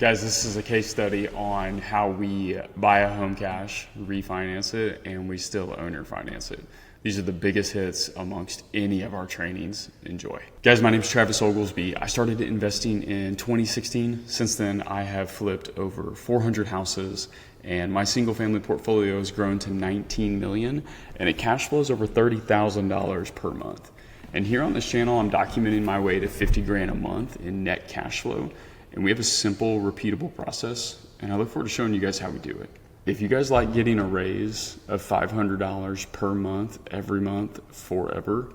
Guys, this is a case study on how we buy a home cash, refinance it, and we still owner finance it. These are the biggest hits amongst any of our trainings. Enjoy. Guys, my name is Travis Oglesby. I started investing in 2016. Since then, I have flipped over 400 houses, and my single family portfolio has grown to 19 million, and it cash flows over $30,000 per month. And here on this channel, I'm documenting my way to 50 grand a month in net cash flow. And we have a simple, repeatable process, and I look forward to showing you guys how we do it. If you guys like getting a raise of $500 per month, every month, forever,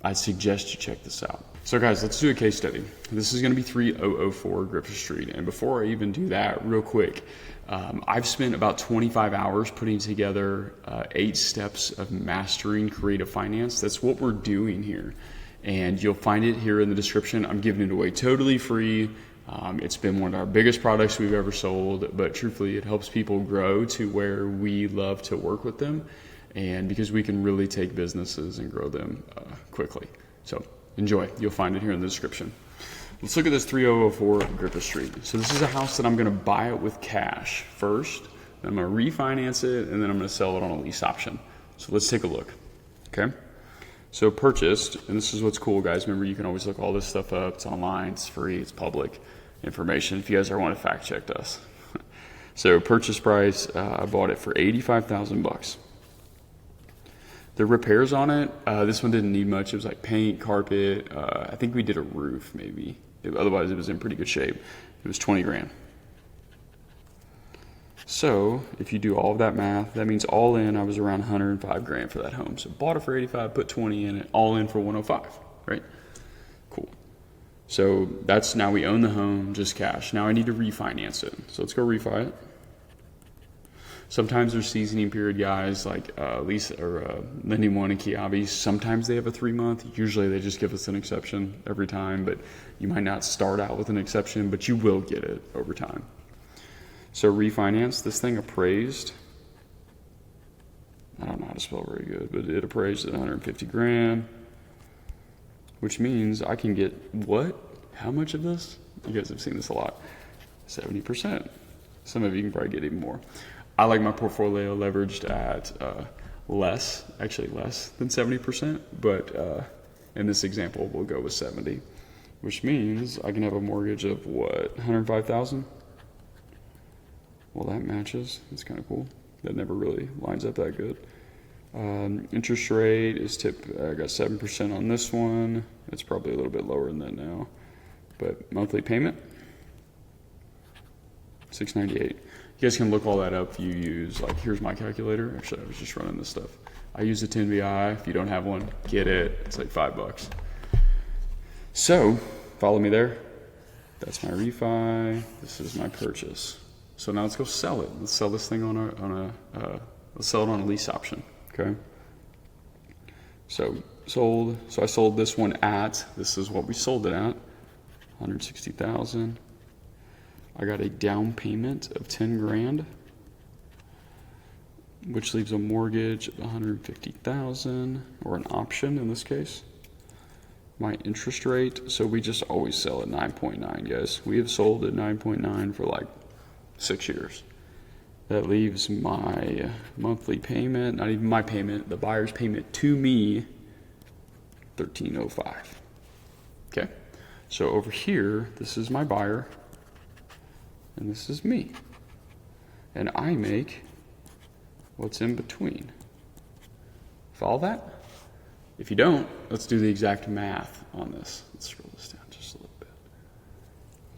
I suggest you check this out. So guys, let's do a case study. This is gonna be 3004 Griffith Street. And before I even do that, real quick, I've spent about 25 hours putting together 8 steps of mastering creative finance. That's what we're doing here. And you'll find it here in the description. I'm giving it away totally free. It's been one of our biggest products we've ever sold, but truthfully, it helps people grow to where we love to work with them, and because we can really take businesses and grow them quickly. So enjoy. You'll find it here in the description. Let's look at this 3004 Griffith Street. So this is a house that I'm gonna buy it with cash first, then I'm gonna refinance it, and then I'm gonna sell it on a lease option. So let's take a look, okay? So purchased, and this is what's cool, guys. Remember, you can always look all this stuff up. It's online, it's free, it's public information if you guys ever want to fact check us. So purchase price, I bought it for 85,000 bucks. The repairs on it, this one didn't need much. It was like paint, carpet. I think we did a roof maybe. Otherwise, it was in pretty good shape. It was 20 grand. So if you do all of that math, that means all in, I was around 105 grand for that home. So bought it for 85, put 20 in it, all in for 105, right? Cool. So that's, now we own the home, just cash. Now I need to refinance it. So let's go refi it. Sometimes there's seasoning period, guys, like Lease or Lending One and Kiabi. Sometimes they have a 3-month. Usually they just give us an exception every time, but you might not start out with an exception, but you will get it over time. So refinance, this thing appraised, I don't know how to spell very good, but it appraised at 150 grand, which means I can get what? How much of this? You guys have seen this a lot. 70%. Some of you can probably get even more. I like my portfolio leveraged at less than 70%, but in this example, we'll go with 70, which means I can have a mortgage of what, 105,000? Well, that matches. That's kind of cool. That never really lines up that good. Interest rate is I got 7% on this one. It's probably a little bit lower than that now. But monthly payment, $698. You guys can look all that up if you use, like, here's my calculator. Actually, I was just running this stuff. I use a 10VI. If you don't have one, get it. It's like $5. So, follow me there. That's my refi. This is my purchase. So now let's go sell it. Let's sell this thing let's sell it on a lease option, okay? So sold. So I sold this one at, this is what we sold it at, 160,000. I got a down payment of 10 grand, which leaves a mortgage of 150,000, or an option in this case. My interest rate, so we just always sell at 9.9, guys. We have sold at 9.9 for like 6 years. That leaves my monthly payment, not even my payment, the buyer's payment to me, $1,305. Okay, so over here, this is my buyer, and this is me. And I make what's in between. Follow that? If you don't, let's do the exact math on this. Let's scroll this down just a little bit.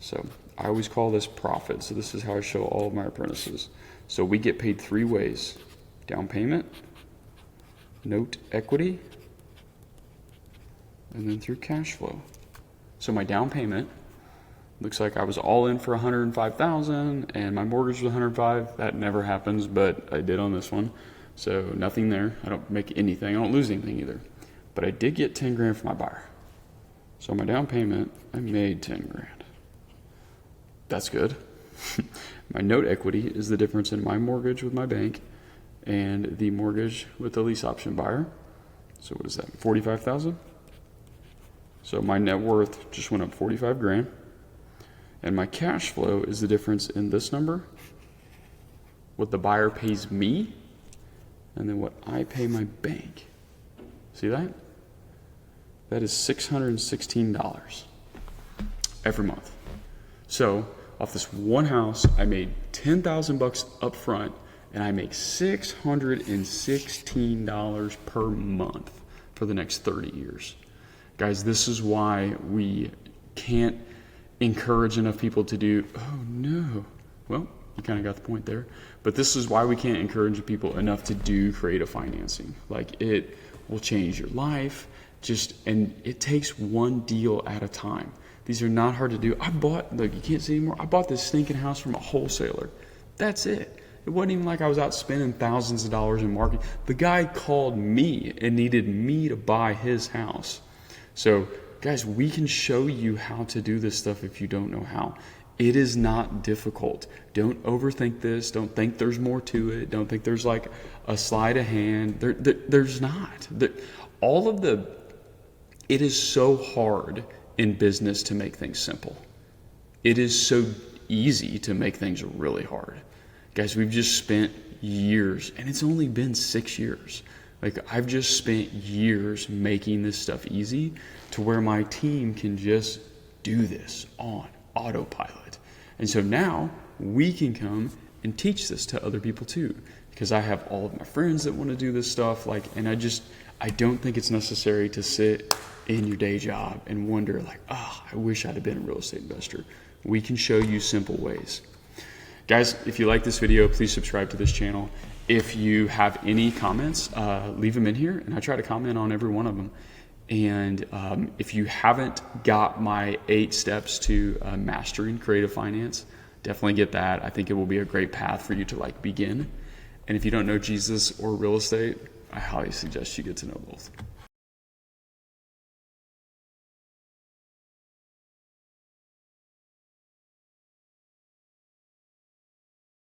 So I always call this profit. So this is how I show all of my apprentices. So we get paid 3 ways: down payment, note equity, and then through cash flow. So my down payment looks like I was all in for 105,000 and my mortgage was 105. That never happens, but I did on this one. So nothing there. I don't make anything. I don't lose anything either. But I did get 10 grand from my buyer. So my down payment, I made 10 grand. That's good. My note equity is the difference in my mortgage with my bank and the mortgage with the lease option buyer. So what is that, 45,000? So my net worth just went up 45 grand. And my cash flow is the difference in this number, what the buyer pays me, and then what I pay my bank. See that? That is $616 every month. So off this one house, I made $10,000 up front, and I make $616 per month for the next 30 years. Guys, this is why we can't encourage enough people to do, oh no, well, you kind of got the point there. But this is why we can't encourage people enough to do creative financing. Like, it will change your life, and it takes one deal at a time. These are not hard to do. Look, you can't see anymore. I bought this stinking house from a wholesaler. That's it. It wasn't even like I was out spending thousands of dollars in marketing. The guy called me and needed me to buy his house. So guys, we can show you how to do this stuff if you don't know how. It is not difficult. Don't overthink this. Don't think there's more to it. Don't think there's like a sleight of hand. There's not. It is so hard in business to make things simple. It is so easy to make things really hard. Guys, we've just spent years, and it's only been 6 years. Like, I've just spent years making this stuff easy to where my team can just do this on autopilot. And so now we can come and teach this to other people too, because I have all of my friends that want to do this stuff. And I don't think it's necessary to sit in your day job and wonder like, I wish I'd have been a real estate investor. We can show you simple ways. Guys, if you like this video, please subscribe to this channel. If you have any comments, leave them in here, and I try to comment on every one of them. And if you haven't got my 8 steps to mastering creative finance, definitely get that. I think it will be a great path for you to begin. And if you don't know Jesus or real estate, I highly suggest you get to know both.